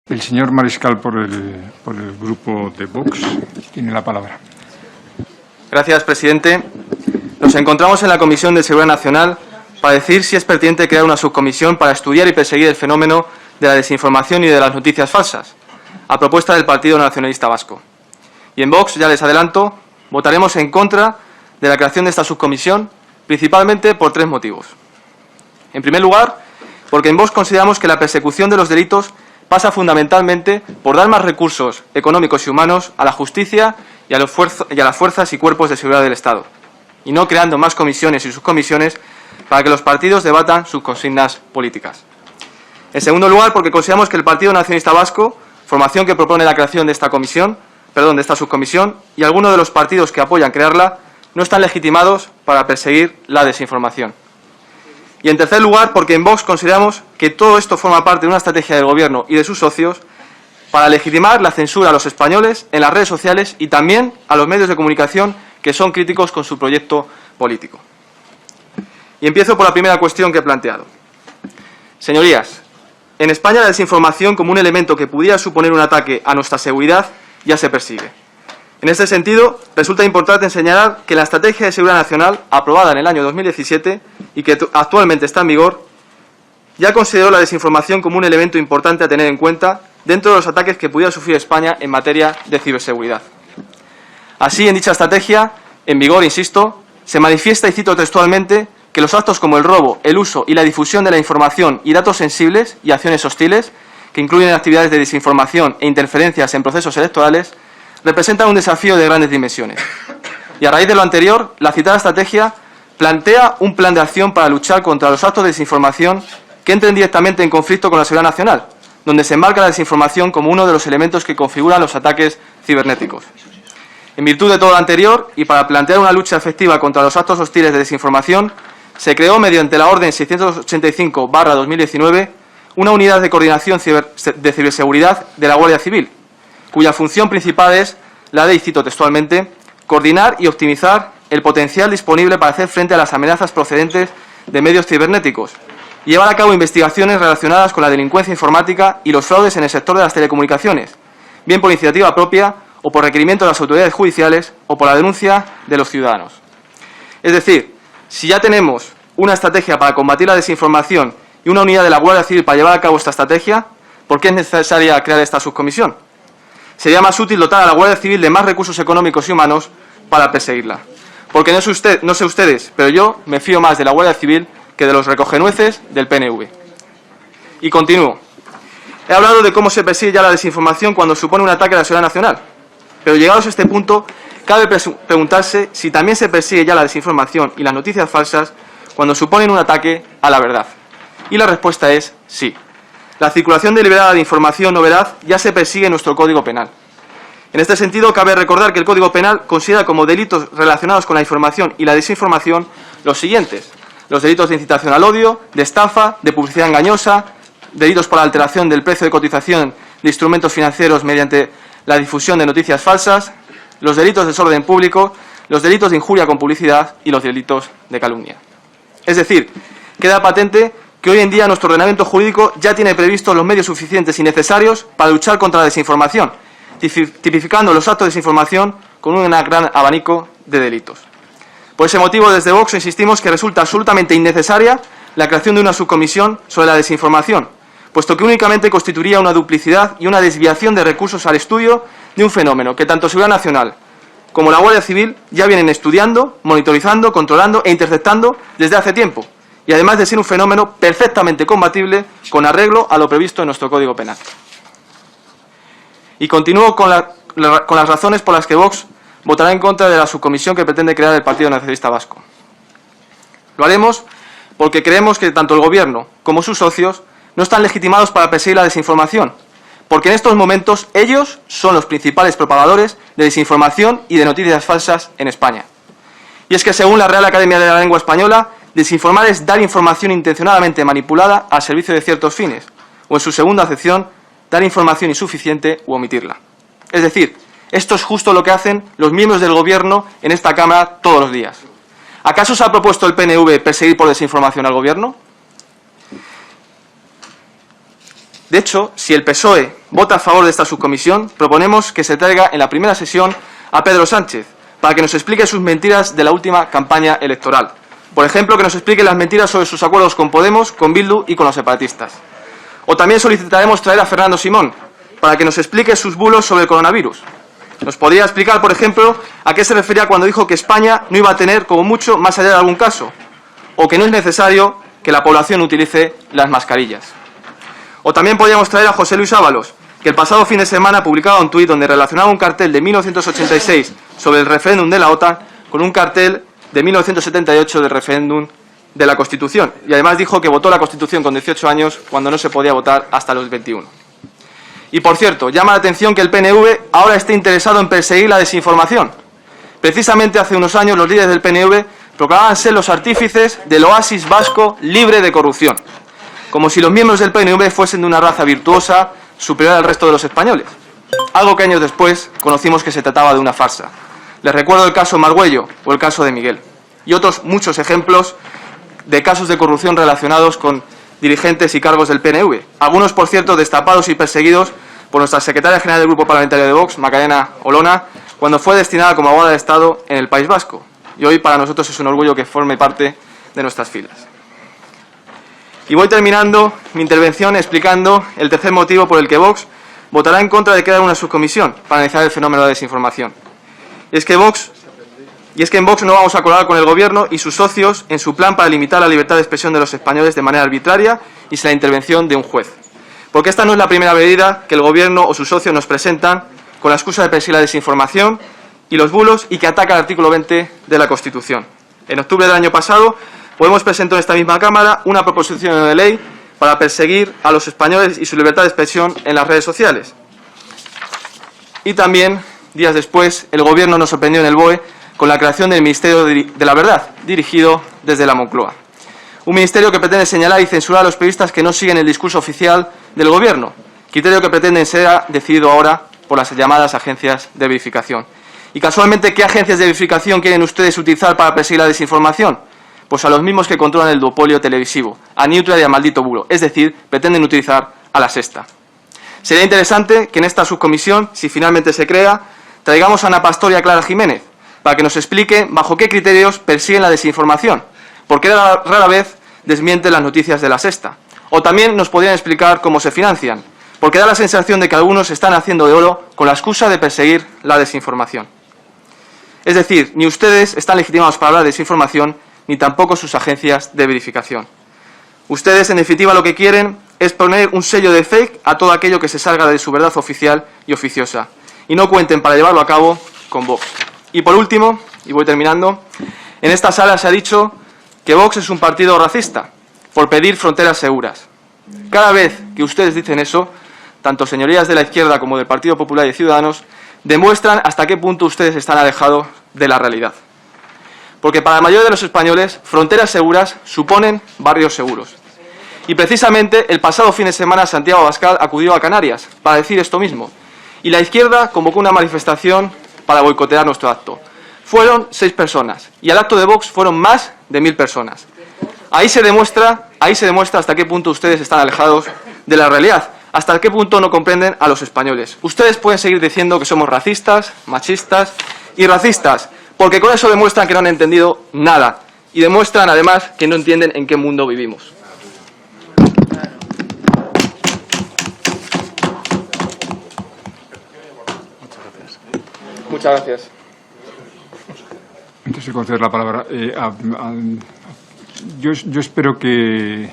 El señor Mariscal, por el Grupo de Vox, tiene la palabra. Gracias, presidente. Nos encontramos en la Comisión de Seguridad Nacional para decir si es pertinente crear una subcomisión para estudiar y perseguir el fenómeno de la desinformación y de las noticias falsas, a propuesta del Partido Nacionalista Vasco. Y en Vox, ya les adelanto, votaremos en contra de la creación de esta subcomisión, principalmente por tres motivos. En primer lugar, porque en Vox consideramos que la persecución de los delitos pasa fundamentalmente por dar más recursos económicos y humanos a la justicia y a las fuerzas y cuerpos de seguridad del Estado, y no creando más comisiones y subcomisiones para que los partidos debatan sus consignas políticas. En segundo lugar, porque consideramos que el Partido Nacionalista Vasco, formación que propone la creación de esta subcomisión, y algunos de los partidos que apoyan crearla, no están legitimados para perseguir la desinformación. Y en tercer lugar, porque en Vox consideramos que todo esto forma parte de una estrategia del Gobierno y de sus socios para legitimar la censura a los españoles en las redes sociales y también a los medios de comunicación que son críticos con su proyecto político. Y empiezo por la primera cuestión que he planteado. Señorías, en España la desinformación como un elemento que pudiera suponer un ataque a nuestra seguridad ya se persigue. En este sentido, resulta importante señalar que la Estrategia de Seguridad Nacional, aprobada en el año 2017 y que actualmente está en vigor, ya consideró la desinformación como un elemento importante a tener en cuenta dentro de los ataques que pudiera sufrir España en materia de ciberseguridad. Así, en dicha estrategia, en vigor, insisto, se manifiesta, y cito textualmente, que los actos como el robo, el uso y la difusión de la información y datos sensibles y acciones hostiles, que incluyen actividades de desinformación e interferencias en procesos electorales, representan un desafío de grandes dimensiones. Y a raíz de lo anterior, la citada estrategia plantea un plan de acción para luchar contra los actos de desinformación que entren directamente en conflicto con la seguridad nacional, donde se enmarca la desinformación como uno de los elementos que configuran los ataques cibernéticos. En virtud de todo lo anterior, y para plantear una lucha efectiva contra los actos hostiles de desinformación, se creó mediante la Orden 685/2019 una unidad de coordinación de ciberseguridad de la Guardia Civil, cuya función principal es la de, y cito textualmente, coordinar y optimizar el potencial disponible para hacer frente a las amenazas procedentes de medios cibernéticos y llevar a cabo investigaciones relacionadas con la delincuencia informática y los fraudes en el sector de las telecomunicaciones, bien por iniciativa propia o por requerimiento de las autoridades judiciales o por la denuncia de los ciudadanos. Es decir, si ya tenemos una estrategia para combatir la desinformación y una unidad de la Guardia Civil para llevar a cabo esta estrategia, ¿por qué es necesaria crear esta subcomisión? Sería más útil dotar a la Guardia Civil de más recursos económicos y humanos para perseguirla. Porque no sé ustedes, pero yo me fío más de la Guardia Civil que de los recogenueces del PNV. Y continúo. He hablado de cómo se persigue ya la desinformación cuando supone un ataque a la seguridad nacional. Pero llegados a este punto, cabe preguntarse si también se persigue ya la desinformación y las noticias falsas cuando suponen un ataque a la verdad. Y la respuesta es sí. La circulación deliberada de información no veraz ya se persigue en nuestro Código Penal. En este sentido, cabe recordar que el Código Penal considera como delitos relacionados con la información y la desinformación los siguientes: los delitos de incitación al odio, de estafa, de publicidad engañosa, delitos por la alteración del precio de cotización de instrumentos financieros mediante la difusión de noticias falsas, los delitos de desorden público, los delitos de injuria con publicidad y los delitos de calumnia. Es decir, queda patente que hoy en día nuestro ordenamiento jurídico ya tiene previstos los medios suficientes y necesarios para luchar contra la desinformación, tipificando los actos de desinformación con un gran abanico de delitos. Por ese motivo, desde Vox insistimos que resulta absolutamente innecesaria la creación de una subcomisión sobre la desinformación, puesto que únicamente constituiría una duplicidad y una desviación de recursos al estudio de un fenómeno que tanto Seguridad Nacional como la Guardia Civil ya vienen estudiando, monitorizando, controlando e interceptando desde hace tiempo, y además de ser un fenómeno perfectamente combatible con arreglo a lo previsto en nuestro Código Penal. Y continúo con las razones por las que Vox votará en contra de la subcomisión que pretende crear el Partido Nacionalista Vasco. Lo haremos porque creemos que tanto el Gobierno como sus socios no están legitimados para perseguir la desinformación, porque en estos momentos ellos son los principales propagadores de desinformación y de noticias falsas en España. Y es que, según la Real Academia de la Lengua Española, desinformar es dar información intencionadamente manipulada al servicio de ciertos fines, o en su segunda acepción, dar información insuficiente u omitirla. Es decir, esto es justo lo que hacen los miembros del Gobierno en esta Cámara todos los días. ¿Acaso se ha propuesto el PNV perseguir por desinformación al Gobierno? De hecho, si el PSOE vota a favor de esta subcomisión, proponemos que se traiga en la primera sesión a Pedro Sánchez para que nos explique sus mentiras de la última campaña electoral. Por ejemplo, que nos explique las mentiras sobre sus acuerdos con Podemos, con Bildu y con los separatistas. O también solicitaremos traer a Fernando Simón para que nos explique sus bulos sobre el coronavirus. Nos podría explicar, por ejemplo, a qué se refería cuando dijo que España no iba a tener, como mucho, más allá de algún caso, o que no es necesario que la población utilice las mascarillas. O también podríamos traer a José Luis Ábalos, que el pasado fin de semana publicaba un tuit donde relacionaba un cartel de 1986 sobre el referéndum de la OTAN con un cartel de 1978 del referéndum de la Constitución. Y además dijo que votó la Constitución con 18 años cuando no se podía votar hasta los 21. Y por cierto, llama la atención que el PNV ahora esté interesado en perseguir la desinformación. Precisamente hace unos años los líderes del PNV proclamaban ser los artífices del oasis vasco libre de corrupción, como si los miembros del PNV fuesen de una raza virtuosa superior al resto de los españoles. Algo que años después conocimos que se trataba de una farsa. Les recuerdo el caso Margüello o el caso de Miguel y otros muchos ejemplos de casos de corrupción relacionados con dirigentes y cargos del PNV. Algunos, por cierto, destapados y perseguidos por nuestra secretaria general del Grupo Parlamentario de Vox, Macarena Olona, cuando fue destinada como abogada de Estado en el País Vasco. Y hoy para nosotros es un orgullo que forme parte de nuestras filas. Y voy terminando mi intervención explicando el tercer motivo por el que Vox votará en contra de crear una subcomisión para analizar el fenómeno de la desinformación. Y es que en Vox no vamos a colaborar con el Gobierno y sus socios en su plan para limitar la libertad de expresión de los españoles de manera arbitraria y sin la intervención de un juez. Porque esta no es la primera medida que el Gobierno o sus socios nos presentan con la excusa de perseguir la desinformación y los bulos y que ataca el artículo 20 de la Constitución. En octubre del año pasado, Podemos presentó en esta misma Cámara una proposición de ley para perseguir a los españoles y su libertad de expresión en las redes sociales. Y también, días después, el Gobierno nos sorprendió en el BOE con la creación del Ministerio de la Verdad, dirigido desde la Moncloa. Un ministerio que pretende señalar y censurar a los periodistas que no siguen el discurso oficial del Gobierno, criterio que pretende ser decidido ahora por las llamadas agencias de verificación. Y casualmente, ¿qué agencias de verificación quieren ustedes utilizar para perseguir la desinformación? Pues a los mismos que controlan el duopolio televisivo, a Neutral y a Maldito Bulo, es decir, pretenden utilizar a La Sexta. Sería interesante que en esta subcomisión, si finalmente se crea, traigamos a Ana Pastor y a Clara Jiménez, para que nos explique bajo qué criterios persiguen la desinformación, porque rara vez desmienten las noticias de La Sexta. O también nos podrían explicar cómo se financian, porque da la sensación de que algunos están haciendo de oro con la excusa de perseguir la desinformación. Es decir, ni ustedes están legitimados para hablar de desinformación, ni tampoco sus agencias de verificación. Ustedes, en definitiva, lo que quieren es poner un sello de fake a todo aquello que se salga de su verdad oficial y oficiosa. Y no cuenten para llevarlo a cabo con Vox. Y por último, y voy terminando, en esta sala se ha dicho que Vox es un partido racista por pedir fronteras seguras. Cada vez que ustedes dicen eso, tanto señorías de la izquierda como del Partido Popular y de Ciudadanos, demuestran hasta qué punto ustedes están alejados de la realidad. Porque para la mayoría de los españoles, fronteras seguras suponen barrios seguros. Y precisamente el pasado fin de semana Santiago Abascal acudió a Canarias para decir esto mismo. Y la izquierda convocó una manifestación para boicotear nuestro acto. Fueron 6 personas y al acto de Vox fueron más de 1000 personas. Ahí se demuestra hasta qué punto ustedes están alejados de la realidad, hasta qué punto no comprenden a los españoles. Ustedes pueden seguir diciendo que somos racistas, machistas y racistas, porque con eso demuestran que no han entendido nada y demuestran además que no entienden en qué mundo vivimos. Muchas gracias. Antes de conceder la palabra, yo espero que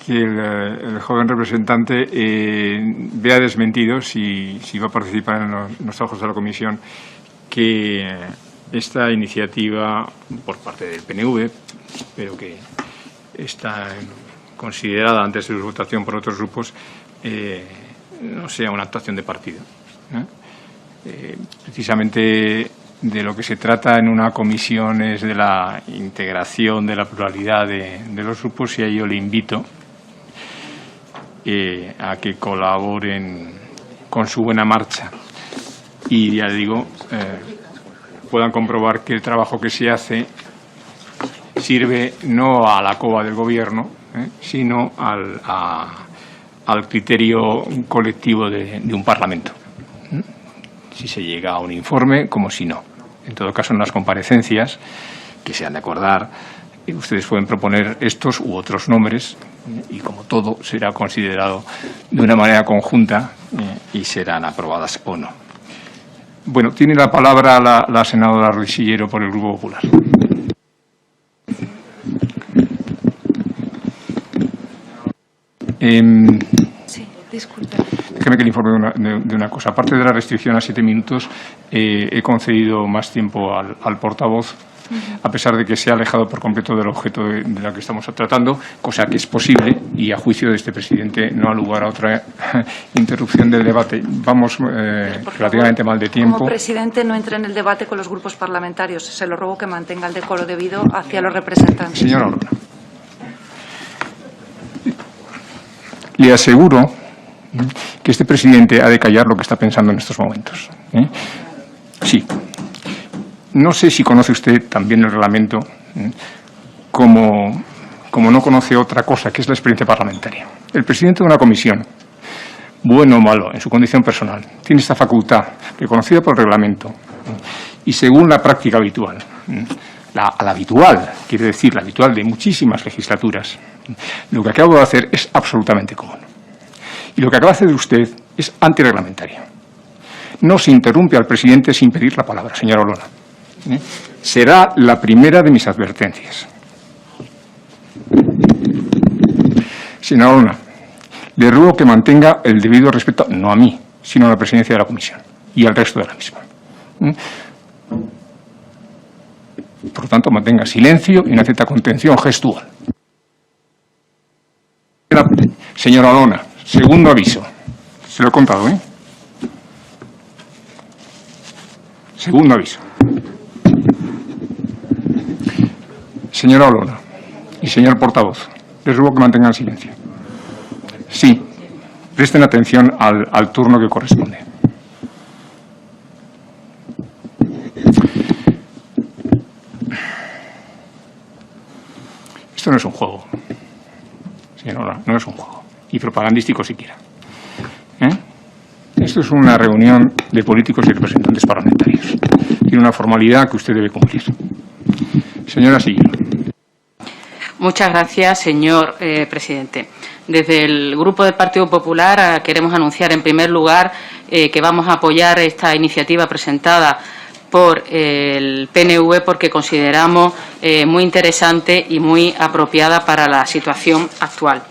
el joven representante vea desmentido, si va a participar en los trabajos de la comisión, que esta iniciativa por parte del PNV, pero que está considerada antes de su votación por otros grupos, no sea una actuación de partido, ¿no? Precisamente de lo que se trata en una comisión es de la integración, de la pluralidad de los grupos, y a ello le invito a que colaboren con su buena marcha. Y ya digo, puedan comprobar que el trabajo que se hace sirve no a la coba del Gobierno, sino a al criterio colectivo de un Parlamento. Si se llega a un informe, como si no. En todo caso, en las comparecencias que se han de acordar, ustedes pueden proponer estos u otros nombres y, como todo, será considerado de una manera conjunta y serán aprobadas o no. Bueno, tiene la palabra la senadora Ruiz Sillero por el Grupo Popular. Sí, disculpe. Déjeme que le informe de una cosa. Aparte de la restricción a 7 minutos, he concedido más tiempo al portavoz, a pesar de que se ha alejado por completo del objeto de la que estamos tratando, cosa que es posible y, a juicio de este presidente, no ha lugar a otra interrupción del debate. Vamos relativamente mal de tiempo. Como presidente, no entre en el debate con los grupos parlamentarios. Se lo ruego que mantenga el decoro debido hacia los representantes. Señora Olona, le aseguro que este presidente ha de callar lo que está pensando en estos momentos. Sí. No sé si conoce usted también el reglamento, como no conoce otra cosa, que es la experiencia parlamentaria. El presidente de una comisión, bueno o malo, en su condición personal, tiene esta facultad reconocida por el reglamento y según la práctica habitual, la habitual, quiere decir la habitual de muchísimas legislaturas, lo que acabo de hacer es absolutamente común. Y lo que acaba de hacer usted es antirreglamentario. No se interrumpe al presidente sin pedir la palabra, señora Olona. Será la primera de mis advertencias. Señora Olona, le ruego que mantenga el debido respeto, no a mí, sino a la presidencia de la comisión y al resto de la misma. Por lo tanto, mantenga silencio y una cierta contención gestual. Señora Olona, segundo aviso. Se lo he contado, ¿eh? Segundo aviso. Señora Olona y señor portavoz, les ruego que mantengan silencio. Sí, presten atención al turno que corresponde. Esto no es un juego, señora Olona, no es un juego, y propagandístico siquiera. Esto es una reunión de políticos y representantes parlamentarios. Tiene una formalidad que usted debe cumplir. Señora Sillero. Muchas gracias, señor presidente. Desde el Grupo del Partido Popular queremos anunciar, en primer lugar, que vamos a apoyar esta iniciativa presentada por el PNV porque consideramos muy interesante y muy apropiada para la situación actual.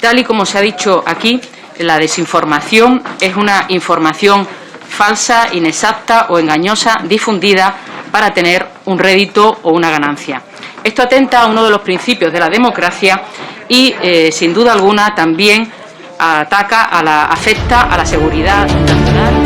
Tal y como se ha dicho aquí, la desinformación es una información falsa, inexacta o engañosa difundida para tener un rédito o una ganancia. Esto atenta a uno de los principios de la democracia y, sin duda alguna, también afecta a la seguridad nacional.